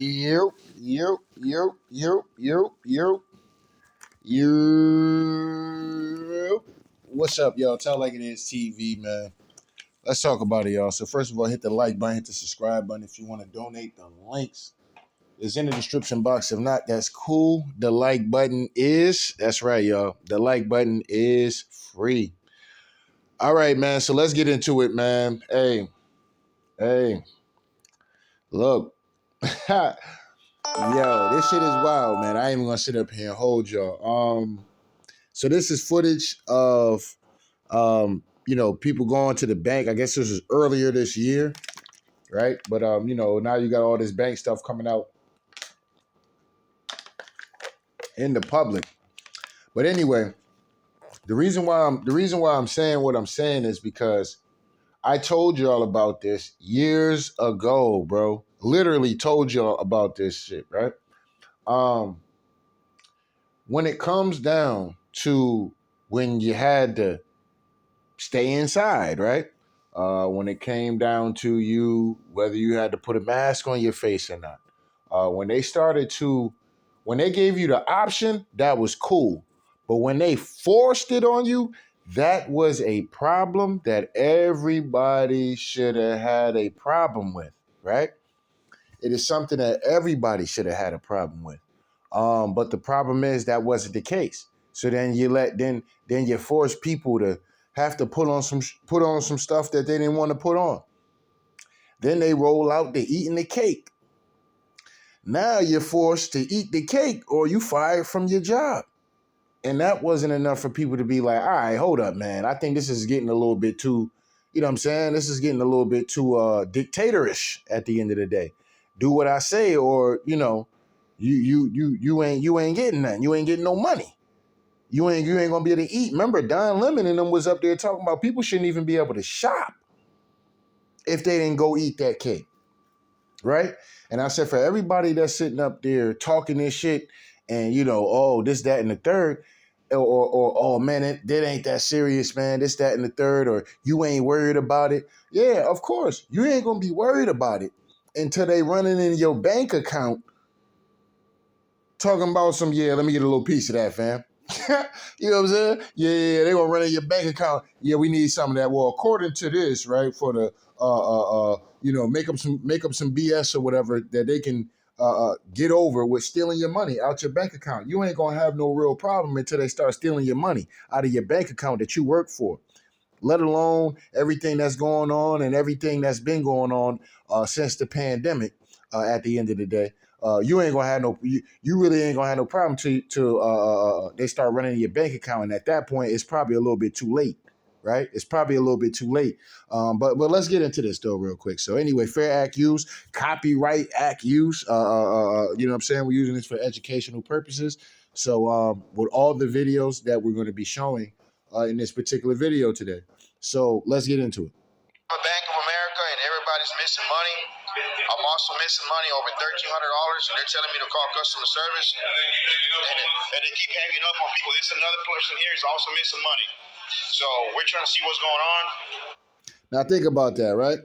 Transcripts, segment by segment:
Yep, yep, yep, yep, yep, yep, yep. What's up, y'all? Tell Like It Is TV, man. Let's talk about it, y'all. So first of all, hit the like button, hit the subscribe button. If you want to donate, the links is in the description box. If not, that's cool. The like button that's right, y'all. The like button is free. All right, man. So let's get into it, man. Hey, look. Yo, this shit is wild, man. I ain't even gonna sit up here and hold y'all. So this is footage of people going to the bank. I guess this was earlier this year, right? But now you got all this bank stuff coming out in the public. But anyway, the reason why I'm saying what I'm saying is because I told y'all about this years ago, bro. Literally told y'all about this shit, right? Um, when it comes down to when you had to stay inside, right? When it came down to you, whether you had to put a mask on your face or not. When they started to, when they gave you the option, that was cool. But when they forced it on you, that was a problem that everybody should have had a problem with, right? It is something that everybody should have had a problem with. But the problem is that wasn't the case. So then you force people to have to put on some stuff that they didn't want to put on. Then they roll out to eating the cake. Now you're forced to eat the cake or you fired from your job. And that wasn't enough for people to be like, all right, hold up, man. I think this is getting a little bit too, you know what I'm saying? This is getting a little bit too dictatorish at the end of the day. Do what I say, or you ain't getting nothing. You ain't getting no money. You ain't gonna be able to eat. Remember, Don Lemon and them was up there talking about people shouldn't even be able to shop if they didn't go eat that cake. Right? And I said, for everybody that's sitting up there talking this shit and, oh, this, that, and the third, or oh, man, that ain't that serious, man, this, that, and the third, or you ain't worried about it. Yeah, of course. You ain't going to be worried about it until they running in your bank account talking about some, yeah, let me get a little piece of that, fam. You know what I'm saying? Yeah, they gonna run in your bank account. Yeah, we need some of that. Well, according to this, right, for the make up some BS or whatever that they can get over with stealing your money out your bank account. You ain't gonna have no real problem until they start stealing your money out of your bank account that you work for. Let alone everything that's going on and everything that's been going on since the pandemic. At the end of the day, you ain't gonna have you really ain't gonna have no problem to they start running your bank account, and at that point, it's probably a little bit too late, right? It's probably a little bit too late. But let's get into this though real quick. So anyway, Fair Act Use, Copyright Act Use. You know what I'm saying? We're using this for educational purposes. So with all the videos that we're going to be showing in this particular video today. So let's get into it. Bank of America and everybody's missing money. I'm also missing money over $1,300, and they're telling me to call customer service, and they keep hanging up on people. This another person here is also missing money. So we're trying to see what's going on. Now think about that, right?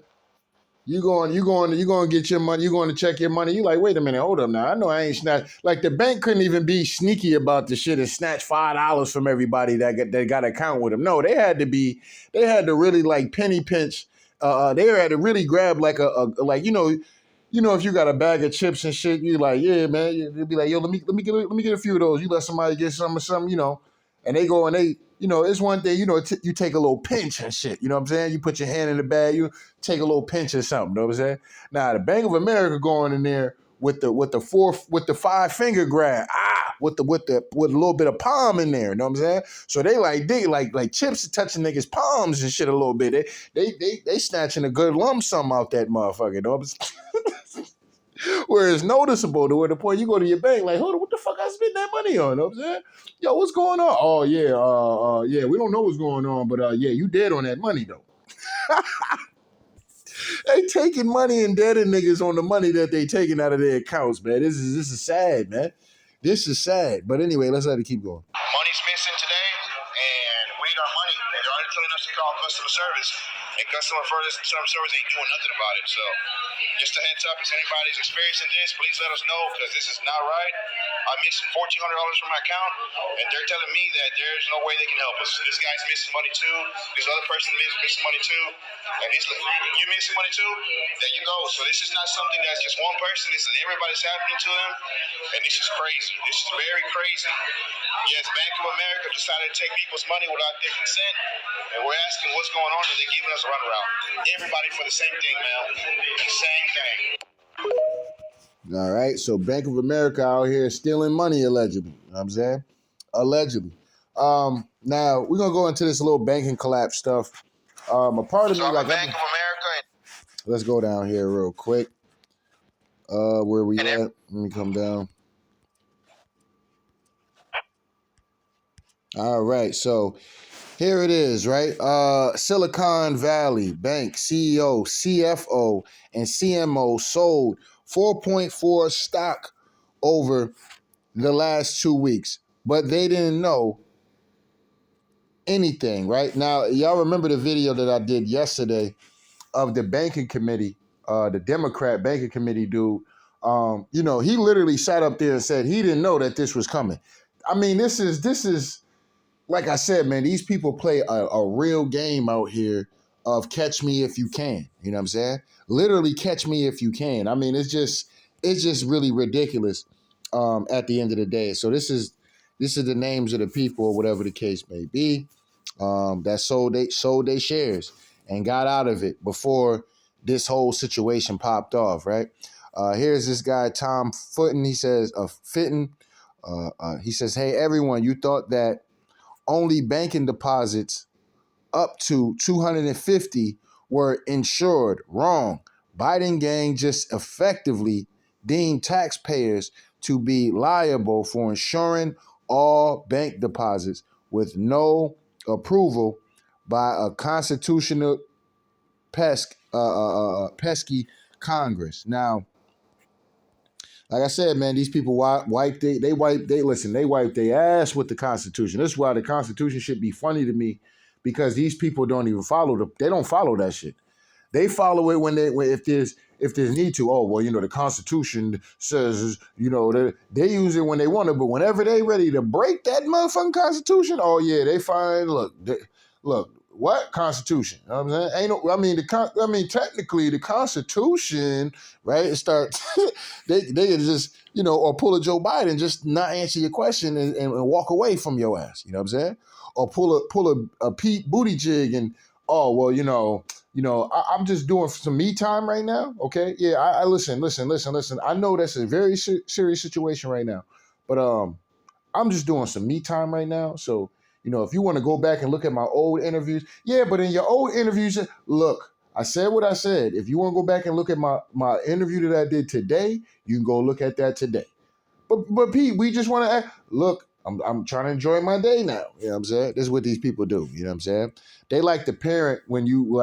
You going to get your money. You going to check your money. You like, wait a minute, hold up now. I know I ain't snatch. Like the bank couldn't even be sneaky about the shit and snatch $5 from everybody that got an account with them. No, they had to really like penny pinch. They had to really grab like a like if you got a bag of chips and shit, you like, yeah, man. They'll be like, yo, let me get a few of those. You let somebody get some or something, and they go and they. It's one thing, you take a little pinch and shit. You know what I'm saying? You put your hand in the bag, you take a little pinch or something. You know what I'm saying? Now the Bank of America going in there with the 5 finger grab, with a little bit of palm in there. You know what I'm saying? So they like chips touching niggas' palms and shit a little bit. They snatching a good lump sum out that motherfucker. You know what I'm saying? Where it's noticeable to where the point you go to your bank, like, hold on, what the fuck I spend that money on? You know what I'm saying? Yo, what's going on? Oh yeah, yeah, we don't know what's going on, but yeah, you dead on that money though. They taking money and deading niggas on the money that they taking out of their accounts, man. This is sad, man. This is sad. But anyway, let's let it keep going. Money's missing today, and we need our money. They're already telling us to call customer service, and customer service ain't doing nothing about it. So Just a heads up, if anybody's experiencing this, please let us know because this is not right. I'm missing $1,400 from my account, and they're telling me that there's no way they can help us. This guy's missing money too. This other person is missing money too. And it's like, you missing money too? There you go. So this is not something that's just one person. This is everybody's happening to them, and this is crazy. This is very crazy. Yes, Bank of America decided to take people's money without their consent, and we're asking what's going on, and they're giving us a runaround. Everybody for the same thing, man. Same thing. All right, so Bank of America out here stealing money allegedly. You know what I'm saying? Allegedly. Now we're gonna go into this little banking collapse stuff. A part of me, like Bank of America. Let's go down here real quick. Where we at? Let me come down. All right, so here it is, right? Silicon Valley Bank CEO, CFO, and CMO sold 4.4 stock over the last 2 weeks, but they didn't know anything, right? Now, y'all remember the video that I did yesterday of the banking committee, the Democrat banking committee dude. He literally sat up there and said he didn't know that this was coming. I mean, this is like I said, man, these people play a real game out here of catch me if you can. You know what I'm saying? Literally catch me if you can. I mean, it's just really ridiculous at the end of the day. So this is the names of the people, or whatever the case may be, that sold they shares and got out of it before this whole situation popped off, right? Here's this guy, Tom Fitton. He says, he says, hey, everyone, you thought that only banking deposits up to 250 were insured. Wrong. Biden gang just effectively deemed taxpayers to be liable for insuring all bank deposits with no approval by a constitutional pesky Congress. Now, like I said, man, these people wipe their ass with the Constitution. That's why the Constitution should be funny to me, because these people don't even they don't follow that shit. They follow it when if there's need to. Oh, well, the Constitution says, they use it when they want to, but whenever they ready to break that motherfucking Constitution, oh yeah, they find look. What Constitution? You know what I'm saying? Technically the Constitution, right? It starts they can just, or pull a Joe Biden, just not answer your question and walk away from your ass. You know what I'm saying? Or pull a Pete Buttigieg and, oh well, I'm just doing some me time right now. Okay, yeah, I listen. I know that's a very serious situation right now, but I'm just doing some me time right now. So, if you want to go back and look at my old interviews, yeah, but in your old interviews, look, I said what I said. If you want to go back and look at my interview that I did today, you can go look at that today. But Pete, we just want to look. I'm trying to enjoy my day now. You know what I'm saying? This is what these people do. You know what I'm saying? They like the parent when you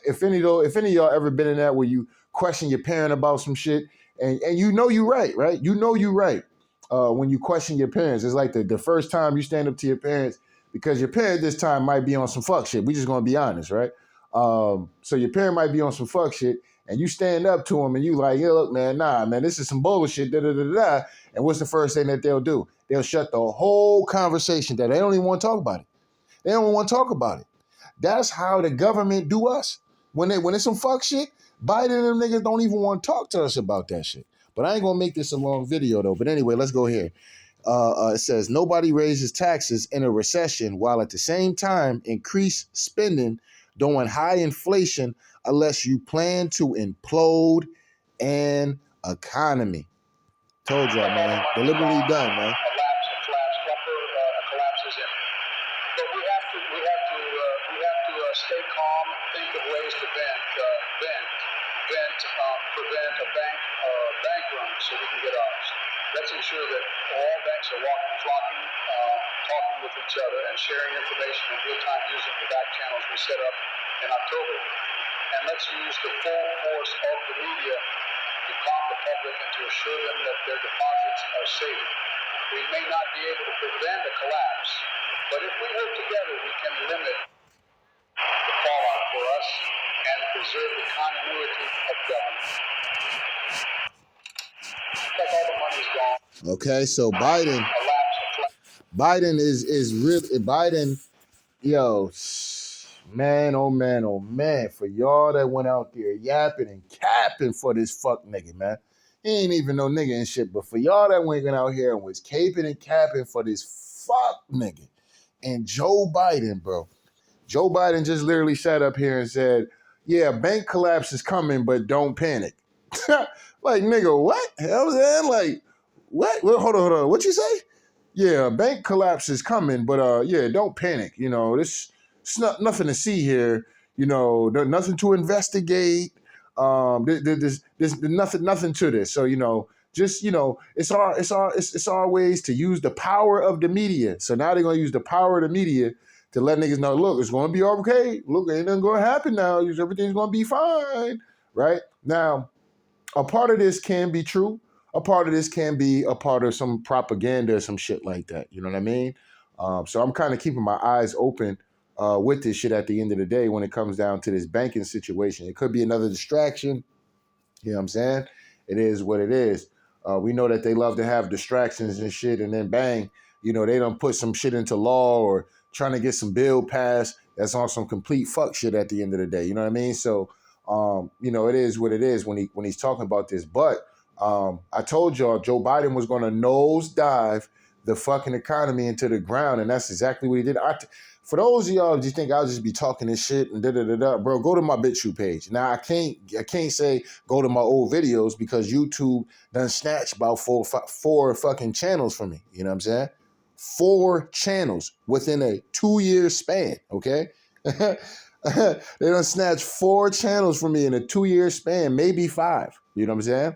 if any of y'all ever been in that where you question your parent about some shit and you're right? You're right. When you question your parents, it's like the first time you stand up to your parents, because your parent this time might be on some fuck shit. We just gonna be honest, right? So your parent might be on some fuck shit, and you stand up to them and you like, yeah, look, man, nah, man, this is some bullshit, da da da da. And what's the first thing that they'll do? They'll shut the whole conversation down. They don't even want to talk about it. They don't want to talk about it. That's how the government do us. When it's some fuck shit, Biden and them niggas don't even want to talk to us about that shit. But I ain't gonna make this a long video though. But anyway, let's go here. It says nobody raises taxes in a recession while at the same time increase spending during high inflation unless you plan to implode an economy. Told y'all, man. Deliberately done, man. Collapse is in. But we have to stay calm and think of ways to prevent a bank run so we can get ours. Let's ensure that all banks are talking with each other and sharing information in real time using the back channels we set up in October. And let's use the full force of the media to calm the public and to assure them that their deposits are safe. We may not be able to prevent a collapse, but if we work together, we can limit the fallout for us and preserve the continuity of government. Okay, so Biden is real. Biden, yo, man, oh man, oh man, for y'all that went out there yapping and capping for this fuck nigga, man. He ain't even no nigga and shit, but for y'all that went out here and was caping and capping for this fuck nigga and Joe Biden, bro. Joe Biden just literally sat up here and said, yeah, bank collapse is coming, but don't panic. Like, nigga, what? Hell, man? Like, what? Well, hold on. What you say? Yeah, bank collapse is coming, but yeah, don't panic. You know, it's not nothing to see here. You know, nothing to investigate. There's nothing to this. So, you know, just, you know, it's our ways to use the power of the media. So now they're gonna use the power of the media to let niggas know, look, it's gonna be okay. Look, ain't nothing gonna happen now. Everything's gonna be fine, right? Now, a part of this can be true. A part of this can be a part of some propaganda or some shit like that. You know what I mean? So I'm kind of keeping my eyes open with this shit at the end of the day when it comes down to this banking situation. It could be another distraction. You know what I'm saying? It is what it is. We know that they love to have distractions and shit, and then bang, you know, they don't put some shit into law or trying to get some bill passed that's on some complete fuck shit at the end of the day. You know what I mean? So, you know, it is what it is when he's talking about this. But I told y'all Joe Biden was going to nosedive the fucking economy into the ground, and that's exactly what he did. For those of y'all who think I'll just be talking this shit and da-da-da-da, bro, go to my BitChute page. Now, I can't say go to my old videos because YouTube done snatched about four fucking channels from me. You know what I'm saying? 4 channels within a 2-year span, okay? They done snatched 4 channels from me in a 2-year span, maybe 5. You know what I'm saying?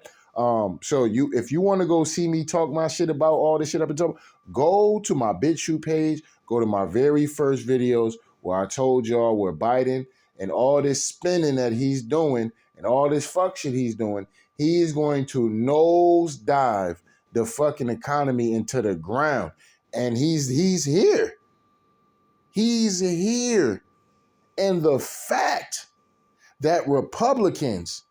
So if you want to go see me talk my shit about all this shit up and talk, go to my BitChute page. Go to my very first videos where I told y'all where Biden and all this spending that he's doing and all this fuck shit he's doing, he is going to nosedive the fucking economy into the ground. And he's here. He's here. And the fact that Republicans,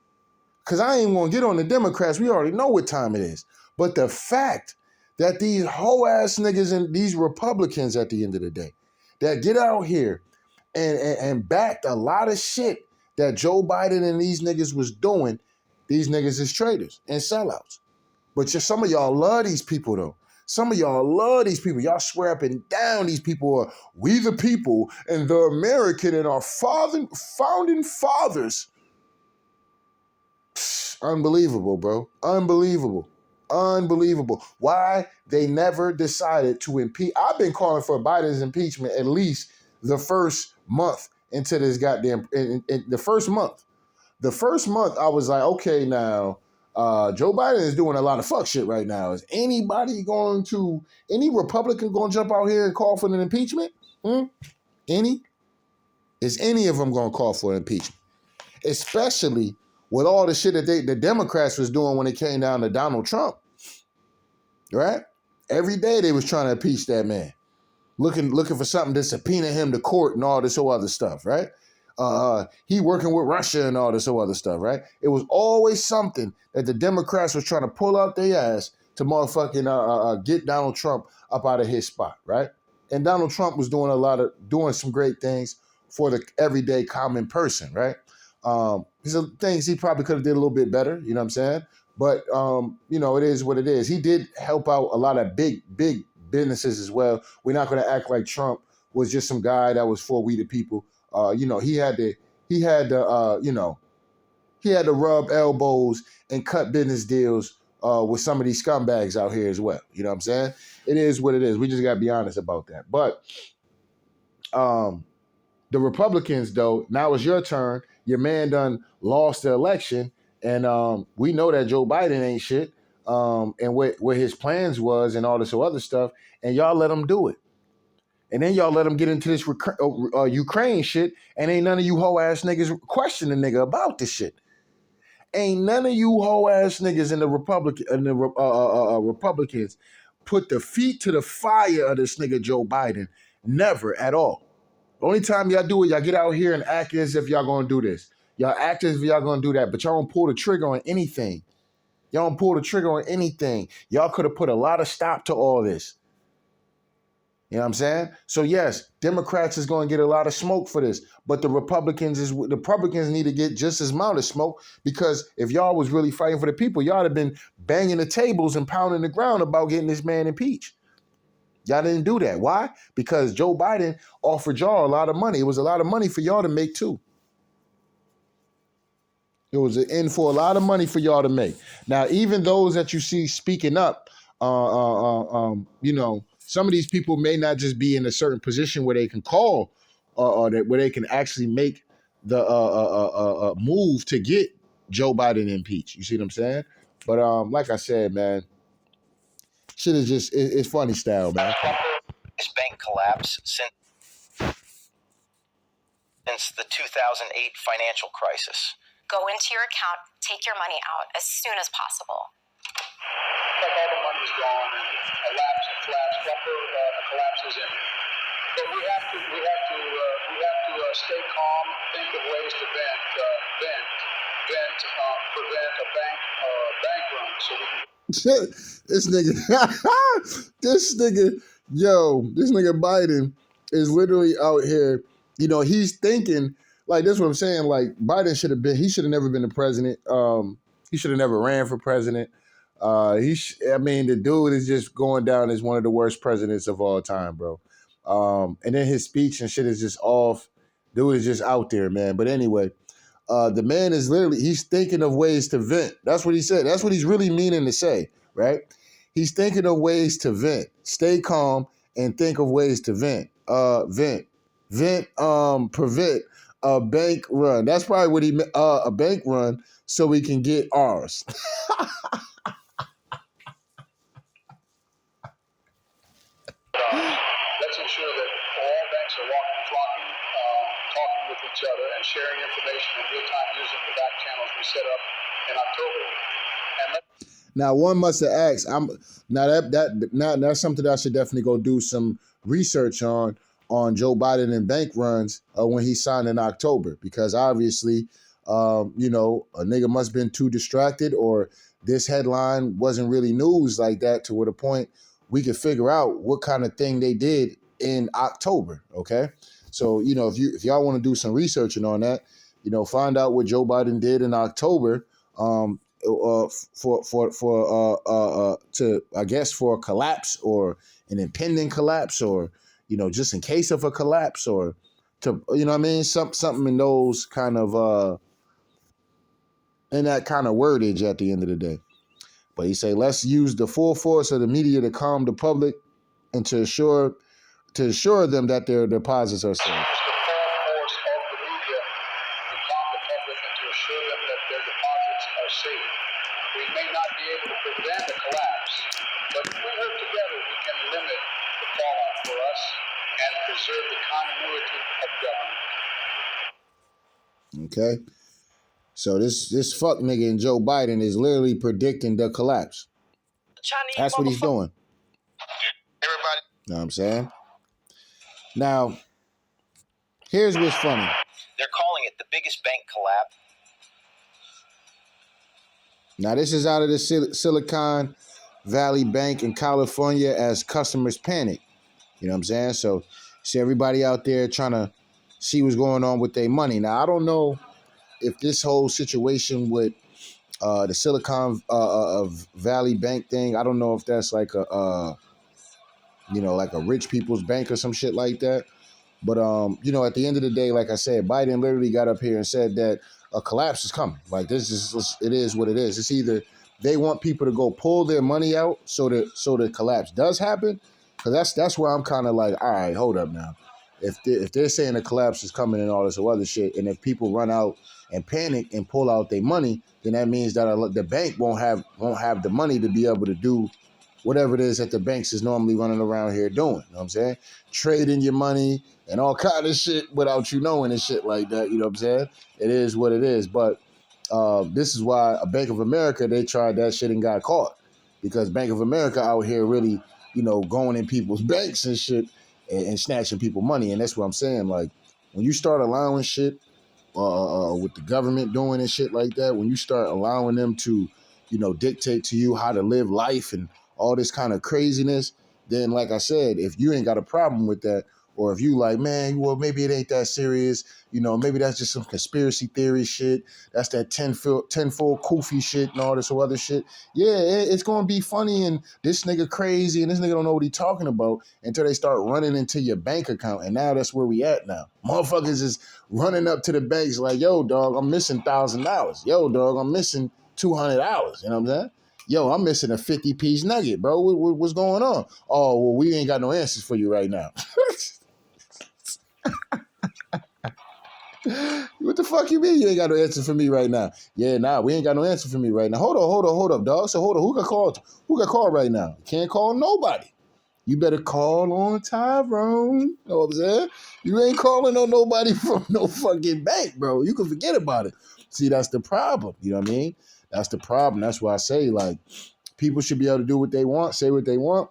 because I ain't going to get on the Democrats, we already know what time it is. But the fact that these hoe-ass niggas and these Republicans at the end of the day that get out here and backed a lot of shit that Joe Biden and these niggas was doing, these niggas is traitors and sellouts. But some of y'all love these people, though. Some of y'all love these people. Y'all swear up and down these people are we the people and the American and our founding fathers. Unbelievable, bro. Unbelievable. Why they never decided to impeach. I've been calling for Biden's impeachment at least the first month into this goddamn, in the first month. The first month I was like, okay, now, Joe Biden is doing a lot of fuck shit right now. Is any Republican going to jump out here and call for an impeachment? Any? Is any of them going to call for an impeachment? Especially with all the shit that the Democrats was doing when it came down to Donald Trump, right? Every day they was trying to impeach that man, looking for something to subpoena him to court and all this whole other stuff, right? He working with Russia and all this whole other stuff, right? It was always something that the Democrats was trying to pull out their ass to motherfucking get Donald Trump up out of his spot, right? And Donald Trump was doing some great things for the everyday common person, right? These are things he probably could have did a little bit better, you know what I'm saying? But, you know, it is what it is. He did help out a lot of big businesses as well. We're not going to act like Trump was just some guy that was for we the people. You know, he had to rub elbows and cut business deals with some of these scumbags out here as well. You know what I'm saying? It is what it is. We just got to be honest about that. But the Republicans, though, now it's your turn. Your man done lost the election, and we know that Joe Biden ain't shit, and what his plans was and all this other stuff, and y'all let him do it. And then y'all let him get into this Ukraine shit, and ain't none of you hoe-ass niggas questioning the nigga about this shit. Ain't none of you hoe-ass niggas in the Republicans put the feet to the fire of this nigga Joe Biden. Never at all. The only time y'all do it, y'all get out here and act as if y'all gonna do this. Y'all act as if y'all gonna do that, but y'all don't pull the trigger on anything. Y'all don't pull the trigger on anything. Y'all could have put a lot of stop to all this. You know what I'm saying? So yes, Democrats is going to get a lot of smoke for this, but the Republicans need to get just as amount of smoke, because if y'all was really fighting for the people, y'all have been banging the tables and pounding the ground about getting this man impeached. Y'all didn't do that. Why? Because Joe Biden offered y'all a lot of money. It was a lot of money for y'all to make too. It was in for a lot of money for y'all to make. Now, even those that you see speaking up, some of these people may not just be in a certain position where they can call, or where they can actually make the move to get Joe Biden impeached. You see what I'm saying? But like I said, man, shit is just it's funny style, man. This bank collapse since the 2008 financial crisis. Go into your account, take your money out as soon as possible. Like all the money's gone, and a collapse, the collapse is in. But we have to stay calm and think of ways to prevent a bank run, so we can. This nigga Biden is literally out here. You know, he's thinking like this. Is what I'm saying, like Biden should have never been the president. He should have never ran for president. The dude is just going down as one of the worst presidents of all time, bro. And then his speech and shit is just off. Dude is just out there, man. But anyway, the man is he's thinking of ways to vent. That's what he said. That's what he's really meaning to say, right? He's thinking of ways to vent. Stay calm and think of ways to vent. Prevent a bank run. That's probably what he meant, a bank run so we can get ours. Let's ensure that all banks are talking with each other and sharing information in real time using the back channels we set up in October. Now, one must have asked. That's something that I should definitely go do some research on Joe Biden and bank runs when he signed in October, because obviously, a nigga must have been too distracted, or this headline wasn't really news like that to where the point we could figure out what kind of thing they did in October. Okay, so if y'all want to do some researching on that, find out what Joe Biden did in October. For a collapse, or an impending collapse, or just in case of a collapse, or to something in those kind of in that kind of wordage at the end of the day. But he say, let's use the full force of the media to calm the public and to assure them that their deposits are safe. Use the full force of the media to calm the public and to assure them that their deposits are safe. We may not be able to prevent a collapse, but if we work together, we can limit the fallout for us and preserve the continuity of government. Okay. So this fuck nigga in Joe Biden is literally predicting the collapse. That's what he's doing. Everybody. Know what I'm saying? Now, here's what's funny. They're calling it the biggest bank collapse. Now, this is out of the Silicon Valley Bank in California as customers panic. You know what I'm saying? So, see everybody out there trying to see what's going on with their money. Now, I don't know if this whole situation with the Silicon Valley Bank thing, I don't know if that's like a rich people's bank or some shit like that. But, at the end of the day, like I said, Biden literally got up here and said that a collapse is coming. Like, it is what it is. It's either they want people to go pull their money out so the collapse does happen. Because that's where I'm kind of like, all right, hold up now. If they're saying a collapse is coming and all this other shit, and if people run out and panic and pull out their money, then that means that the bank won't have the money to be able to do whatever it is that the banks is normally running around here doing. You know what I'm saying? Trading your money and all kind of shit without you knowing and shit like that. You know what I'm saying? It is what it is. But this is why a Bank of America, they tried that shit and got caught. Because Bank of America out here really, going in people's banks and shit and snatching people money. And that's what I'm saying. Like, when you start allowing shit with the government doing and shit like that, when you start allowing them to, dictate to you how to live life and all this kind of craziness, then like I said, if you ain't got a problem with that, or if you like, man, well, maybe it ain't that serious, maybe that's just some conspiracy theory shit, that's that tenfold Kofi shit and all this other shit, yeah, it's going to be funny and this nigga crazy and this nigga don't know what he talking about until they start running into your bank account. And now that's where we at now. Motherfuckers is running up to the banks like, yo, dog, I'm missing $1,000. Yo, dog, I'm missing $200. You know what I'm saying? Yo, I'm missing a 50-piece nugget, bro. What's going on? Oh, well, we ain't got no answers for you right now. What the fuck you mean you ain't got no answer for me right now? Yeah, nah, we ain't got no answer for me right now. Hold up, dog. So hold on, who got called right now? Can't call nobody. You better call on Tyrone. You know what I'm saying? You ain't calling on nobody from no fucking bank, bro. You can forget about it. See, that's the problem. You know what I mean? That's the problem. That's why I say, like, people should be able to do what they want, say what they want,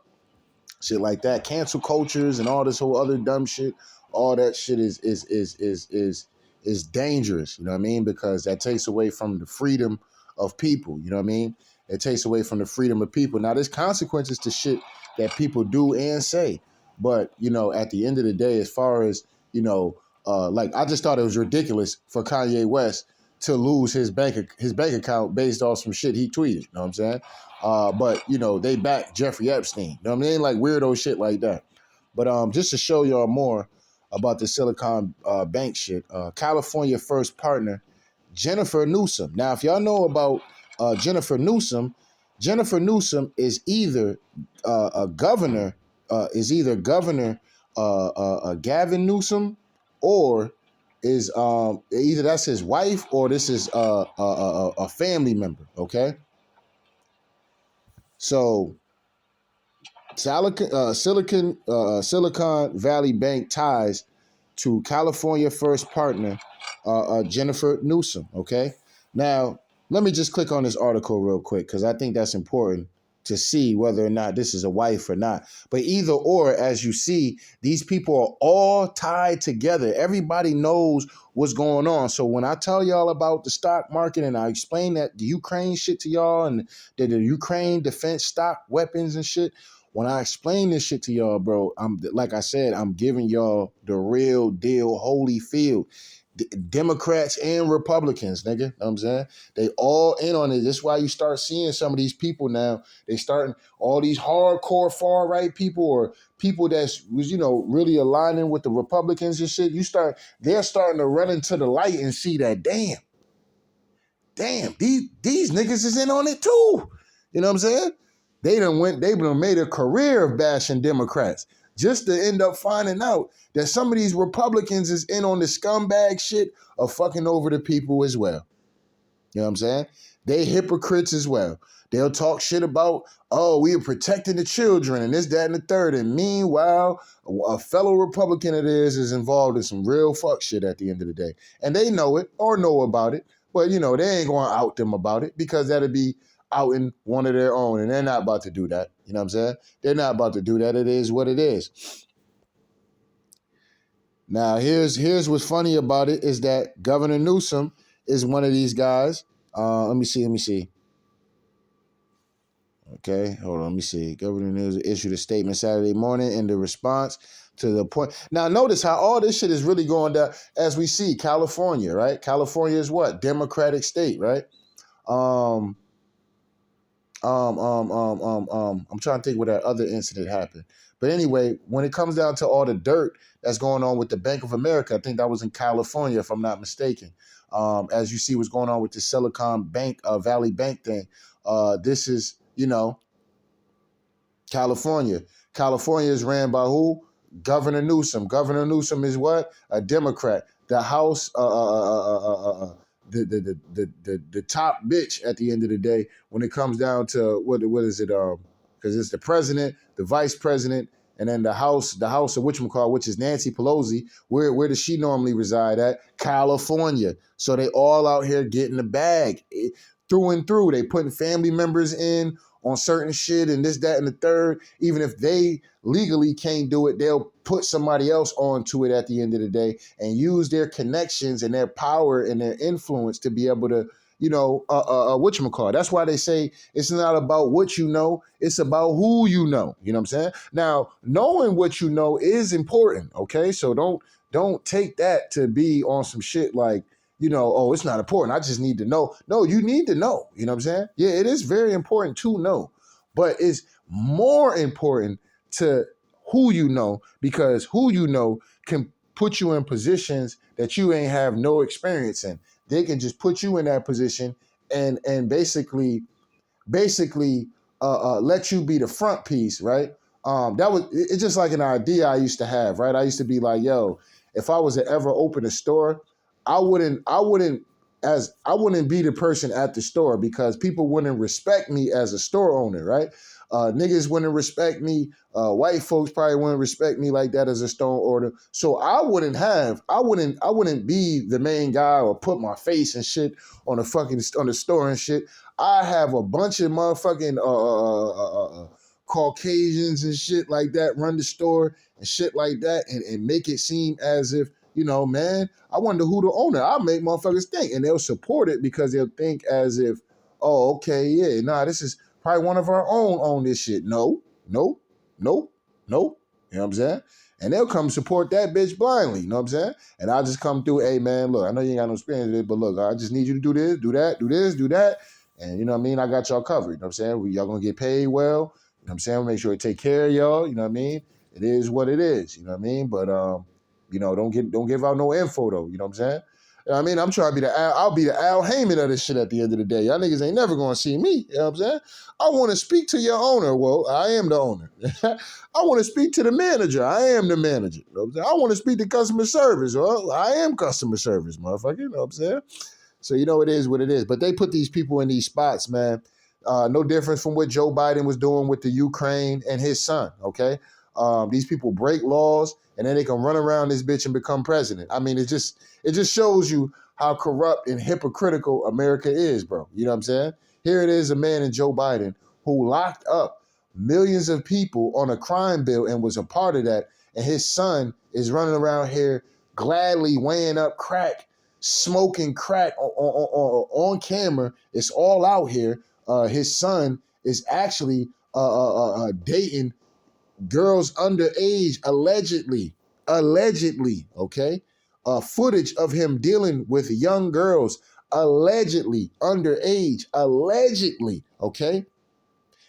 shit like that. Cancel cultures and all this whole other dumb shit. All that shit is dangerous. You know what I mean? Because that takes away from the freedom of people. You know what I mean? It takes away from the freedom of people. Now, there's consequences to shit that people do and say. But, at the end of the day, as far as, like, I just thought it was ridiculous for Kanye West to lose his bank account based off some shit he tweeted. You know what I'm saying? But, they back Jeffrey Epstein. You know what I mean? Like weirdo shit like that. But just to show y'all more about the Silicon Bank shit, California first partner, Jennifer Newsom. Now, if y'all know about Jennifer Newsom is either a governor, Gavin Newsom, or is either that's his wife or this is a family member. Okay, so Silicon Valley Bank ties to California first partner Jennifer Newsom. Okay, now let me just click on this article real quick because I think that's important to see whether or not this is a wife or not. But either or, as you see, these people are all tied together. Everybody knows what's going on. So when I tell y'all about the stock market and I explain that the Ukraine shit to y'all and the Ukraine defense stock weapons and shit, when I explain this shit to y'all, bro, like I said, I'm giving y'all the real deal, holy field. Democrats and Republicans, nigga. You know what I'm saying? They all in on it. That's why you start seeing some of these people now. They starting all these hardcore far right people or people that's really aligning with the Republicans and shit. They're starting to run into the light and see that damn, these niggas is in on it too. You know what I'm saying? They done made a career of bashing Democrats just to end up finding out that some of these Republicans is in on the scumbag shit of fucking over the people as well. You know what I'm saying? They hypocrites as well. They'll talk shit about, oh, we are protecting the children and this, that, and the third. And meanwhile, a fellow Republican of theirs is involved in some real fuck shit at the end of the day. And they know it or know about it. But, they ain't going to out them about it because that'd be outing one of their own. And they're not about to do that. You know what I'm saying? They're not about to do that. It is what it is. Now, here's what's funny about it is that Governor Newsom is one of these guys. Let me see. Okay, hold on. Let me see. Governor Newsom issued a statement Saturday morning in the response to the point. Now, notice how all this shit is really going down. As we see, California, right? California is what? Democratic state, right? I'm trying to think where that other incident happened. But anyway, when it comes down to all the dirt that's going on with the Bank of America, I think that was in California, if I'm not mistaken. As you see what's going on with the Silicon Valley Bank thing, this is, California. California is ran by who? Governor Newsom. Governor Newsom is what? A Democrat. The House, the top bitch at the end of the day when it comes down to what is it? Because it's the president, the vice president, and then the House of whatchamacallit, which is Nancy Pelosi. Where does she normally reside at? California. So they all out here getting the bag through and through. They putting family members in on certain shit and this, that, and the third. Even if they legally can't do it, they'll put somebody else onto it at the end of the day and use their connections and their power and their influence to be able to, whatchamacallit. That's why they say it's not about what you know, it's about who you know. You know what I'm saying? Now, knowing what you know is important, okay? So don't take that to be on some shit like, oh, it's not important. I just need to know. No, you need to know. You know what I'm saying? Yeah, it is very important to know, but it's more important to who you know, because who you know can put you in positions that you ain't have no experience in. They can just put you in that position and basically let you be the front piece, right? It's just like an idea I used to have, right? I used to be like, yo, if I was to ever open a store, I wouldn't be the person at the store because people wouldn't respect me as a store owner, right? Niggas wouldn't respect me. White folks probably wouldn't respect me like that as a store owner. So I wouldn't be the main guy or put my face and shit on the store and shit. I have a bunch of motherfucking Caucasians and shit like that run the store and shit like that and make it seem as if, man, I wonder who the owner. I'll make motherfuckers think. And they'll support it because they'll think as if, oh, okay, yeah, nah, this is probably one of our own this shit. No, nope, nope, nope. You know what I'm saying? And they'll come support that bitch blindly. You know what I'm saying? And I'll just come through, hey, man, look, I know you ain't got no experience with it, but look, I just need you to do this, do that, do this, do that. And you know what I mean? I got y'all covered. You know what I'm saying? Y'all gonna get paid well. You know what I'm saying? We'll make sure to take care of y'all. You know what I mean? It is what it is. You know what I mean? But don't give out no info though. You know what I'm saying? You know what I mean? I'm trying to be I'll be the Al Heyman of this shit at the end of the day. Y'all niggas ain't never gonna see me. You know what I'm saying? I want to speak to your owner. Well, I am the owner. I want to speak to the manager. I am the manager. You know what I'm saying? I want to speak to customer service. Well, I am customer service, motherfucker. You know what I'm saying? So it is what it is. But they put these people in these spots, man. No difference from what Joe Biden was doing with the Ukraine and his son, okay? These people break laws and then they can run around this bitch and become president. I mean, it just shows you how corrupt and hypocritical America is, bro. You know what I'm saying? Here it is, a man in Joe Biden who locked up millions of people on a crime bill and was a part of that. And his son is running around here gladly weighing up crack, smoking crack on camera. It's all out here. His son is actually dating girls underage, allegedly, okay? Footage of him dealing with young girls, allegedly, underage, allegedly, okay?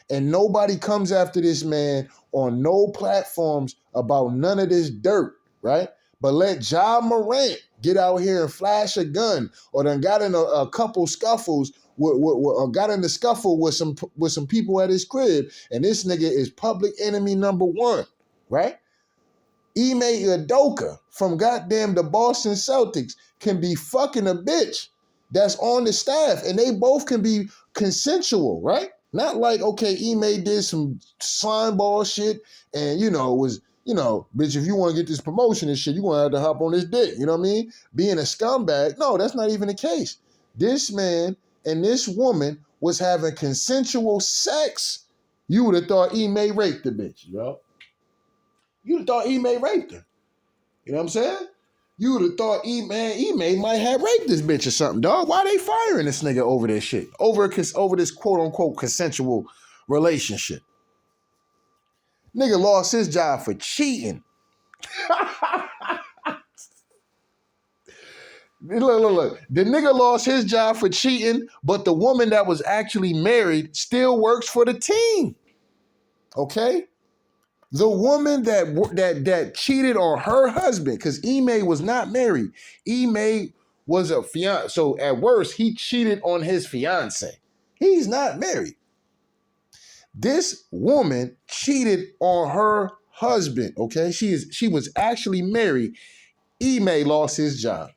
And nobody comes after this man on no platforms about none of this dirt, right? But let Ja Morant get out here and flash a gun, or done got in a couple scuffles, or got in the scuffle with some people at his crib, and this nigga is public enemy number one, right? Ime Udoka from goddamn the Boston Celtics can be fucking a bitch that's on the staff, and they both can be consensual, right? Not like, okay, Ime did some slime ball shit and, bitch, if you want to get this promotion and shit, you're going to have to hop on this dick, you know what I mean? Being a scumbag. No, that's not even the case. This man and this woman was having consensual sex. You would have thought Ime raped the bitch, yo. You would have thought Ime raped her. You know what I'm saying? You would have thought Ime might have raped this bitch or something, dog. Why they firing this nigga over this shit? Over this quote-unquote consensual relationship. Nigga lost his job for cheating. Look. The nigga lost his job for cheating, but the woman that was actually married still works for the team. Okay? The woman that cheated on her husband, because Ime was not married. Ime was a fiance. So at worst, he cheated on his fiance. He's not married. This woman cheated on her husband. Okay, she was actually married. Ime lost his job.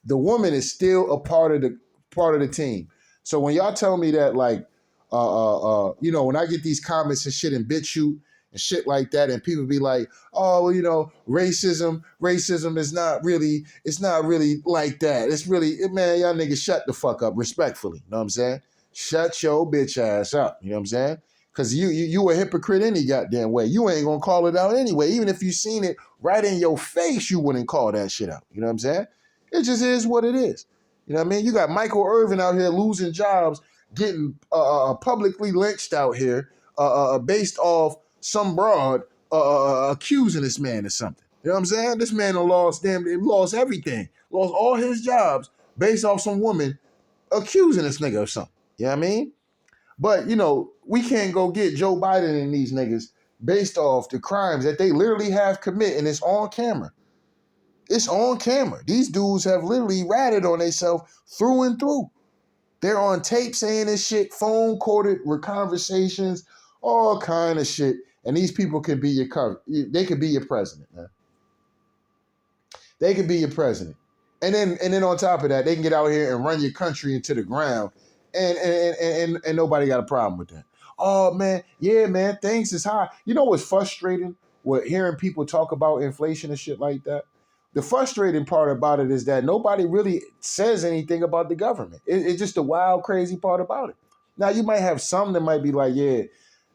The woman is still a part of the team. So when y'all tell me that, like, when I get these comments and shit and BitChute and shit like that, and people be like, oh, well, racism is not really, it's not really like that. It's really, man, y'all niggas shut the fuck up, respectfully. You know what I'm saying? Shut your bitch ass up. You know what I'm saying? Because you a hypocrite any goddamn way. You ain't gonna call it out anyway. Even if you seen it right in your face, you wouldn't call that shit out. You know what I'm saying? It just is what it is. You know what I mean? You got Michael Irvin out here losing jobs, getting publicly lynched out here based off some broad accusing this man of something. You know what I'm saying? This man lost everything, lost all his jobs based off some woman accusing this nigga of something. You know what I mean? But, we can't go get Joe Biden and these niggas based off the crimes that they literally have committed, and it's on camera. It's on camera. These dudes have literally ratted on themselves through and through. They're on tape saying this shit, phone quoted with conversations, all kind of shit. And these people could be they could be your president, man. They could be your president. And then on top of that, they can get out here and run your country into the ground, and nobody got a problem with that. Oh man, yeah, man, things is high. You know what's frustrating with hearing people talk about inflation and shit like that? The frustrating part about it is that nobody really says anything about the government. It's just the wild, crazy part about it. Now, you might have some that might be like, yeah,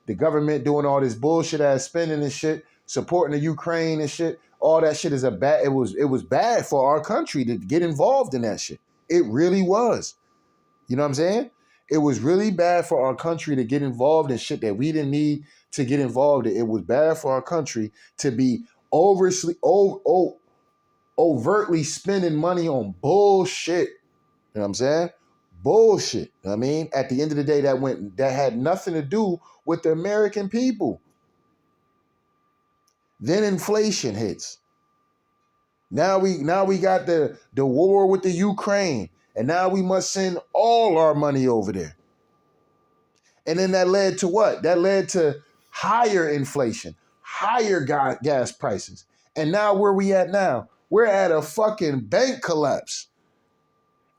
the government doing all this bullshit ass spending and shit, supporting the Ukraine and shit. All that shit is it was bad for our country to get involved in that shit. It really was. You know what I'm saying? It was really bad for our country to get involved in shit that we didn't need to get involved in. It was bad for our country to be overtly spending money on bullshit. You know what I'm saying? Bullshit. You know what I mean? At the end of the day, that had nothing to do with the American people. Then inflation hits. Now we got the war with the Ukraine, and now we must send all our money over there. And then that led to what? That led to higher inflation, higher gas prices. And now where we at now? We're at a fucking bank collapse.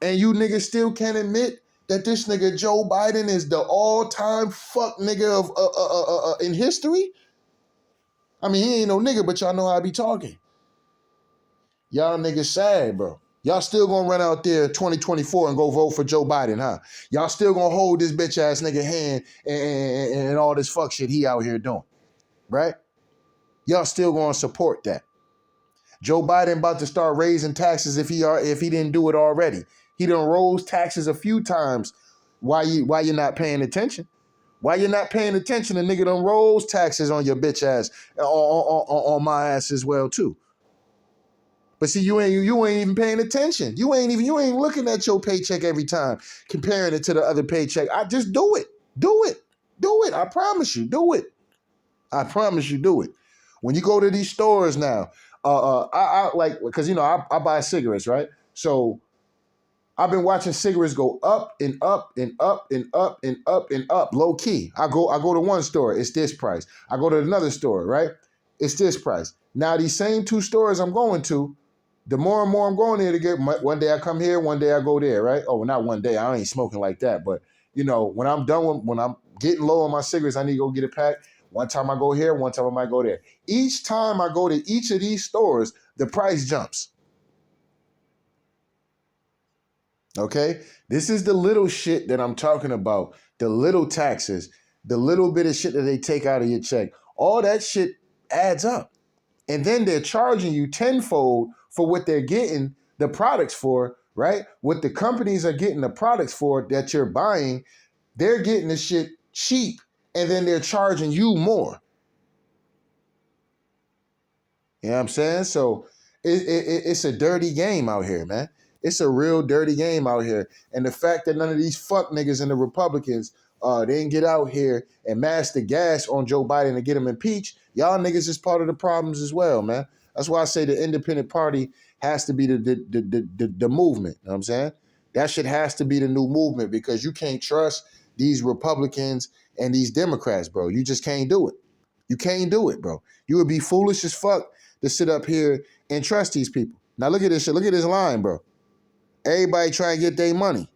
And you niggas still can't admit that this nigga Joe Biden is the all-time fuck nigga of in history? I mean, he ain't no nigga, but y'all know how I be talking. Y'all niggas sad, bro. Y'all still gonna run out there 2024 and go vote for Joe Biden, huh? Y'all still gonna hold this bitch ass nigga hand and all this fuck shit he out here doing, right? Y'all still gonna support that. Joe Biden about to start raising taxes if he didn't do it already. He done rose taxes a few times. Why you not paying attention? Why you not paying attention? The nigga done rose taxes on your bitch ass, on my ass as well too. But see, you ain't even paying attention. You ain't looking at your paycheck every time, comparing it to the other paycheck. I just do it. Do it. I promise you, do it. I promise you, do it. When you go to these stores now, I like, because I buy cigarettes, right? So I've been watching cigarettes go up and up and up and up and up and up, low key. I go to one store, it's this price. I go to another store, right? It's this price. Now these same two stores I'm going to, the more and more I'm going there to get, one day I come here, one day I go there, right? Oh, not one day, I ain't smoking like that. But, when I'm getting low on my cigarettes, I need to go get a pack. One time I go here, one time I might go there. Each time I go to each of these stores, the price jumps. Okay? This is the little shit that I'm talking about. The little taxes, the little bit of shit that they take out of your check. All that shit adds up. And then they're charging you tenfold for what they're getting the products for, right? What the companies are getting the products for that you're buying, they're getting the shit cheap, and then they're charging you more. You know what I'm saying? So it's a dirty game out here, man. It's a real dirty game out here. And the fact that none of these fuck niggas and the Republicans, they didn't get out here and mash the gas on Joe Biden to get him impeached, y'all niggas is part of the problems as well, man. That's why I say the independent party has to be the movement. You know what I'm saying? That shit has to be the new movement, because you can't trust these Republicans and these Democrats, bro. You just can't do it. You can't do it, bro. You would be foolish as fuck to sit up here and trust these people. Now look at this shit. Look at this line, bro. Everybody try and get their money.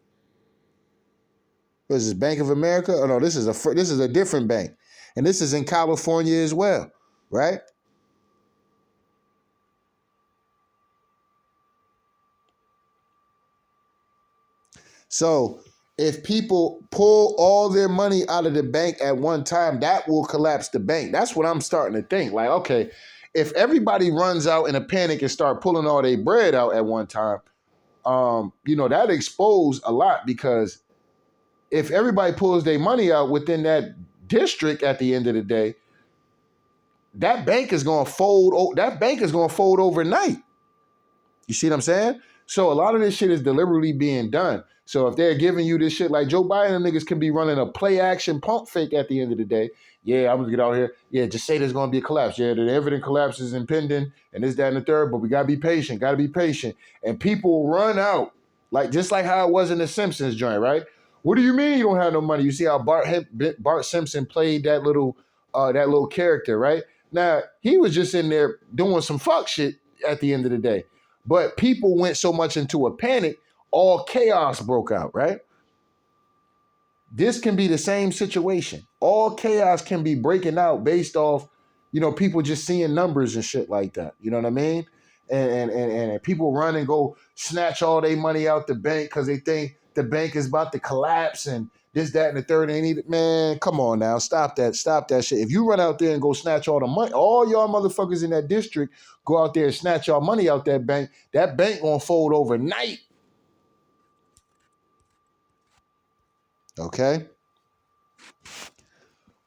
What is this, Bank of America? Oh no, this is a different bank, and this is in California as well, right? So if people pull all their money out of the bank at one time, that will collapse the bank. That's what I'm starting to think. Like, okay, if everybody runs out in a panic and start pulling all their bread out at one time, that exposed a lot, because if everybody pulls their money out within that district at the end of the day, that bank is going to fold. That bank is going to fold overnight. You see what I'm saying? So a lot of this shit is deliberately being done. So if they're giving you this shit, like Joe Biden and niggas can be running a play action pump fake at the end of the day. Yeah, I'm gonna get out here. Yeah, just say there's gonna be a collapse. Yeah, the evident collapse is impending and this, that, and the third, but we gotta be patient, And people run out, just like how it was in the Simpsons joint, right? What do you mean you don't have no money? You see how Bart Simpson played that little character, right? Now, he was just in there doing some fuck shit at the end of the day. But people went so much into a panic, all chaos broke out, right? This can be the same situation. All chaos can be breaking out based off, people just seeing numbers and shit like that. You know what I mean? And people run and go snatch all their money out the bank because they think the bank is about to collapse and this, that, and the third. Man, come on now. Stop that shit. If you run out there and go snatch all the money, all y'all motherfuckers in that district go out there and snatch y'all money out that bank gonna fold overnight. Okay?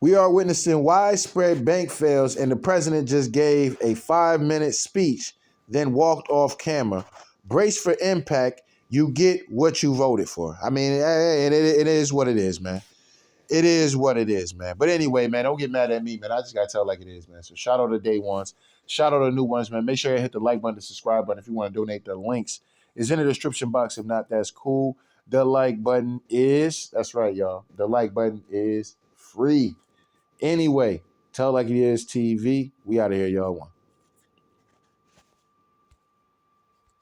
We are witnessing widespread bank fails, and the president just gave a 5-minute speech, then walked off camera. Brace for impact. You get what you voted for. I mean, it is what it is, man. It is what it is, man. But anyway, man, don't get mad at me, man. I just got to tell it like it is, man. So shout out to day ones. Shout out to the new ones, man. Make sure you hit the like button, the subscribe button if you want to donate. The links is in the description box. If not, that's cool. The like button that's right, y'all. The like button is free. Anyway, tell like it is TV. We out of here, y'all. One.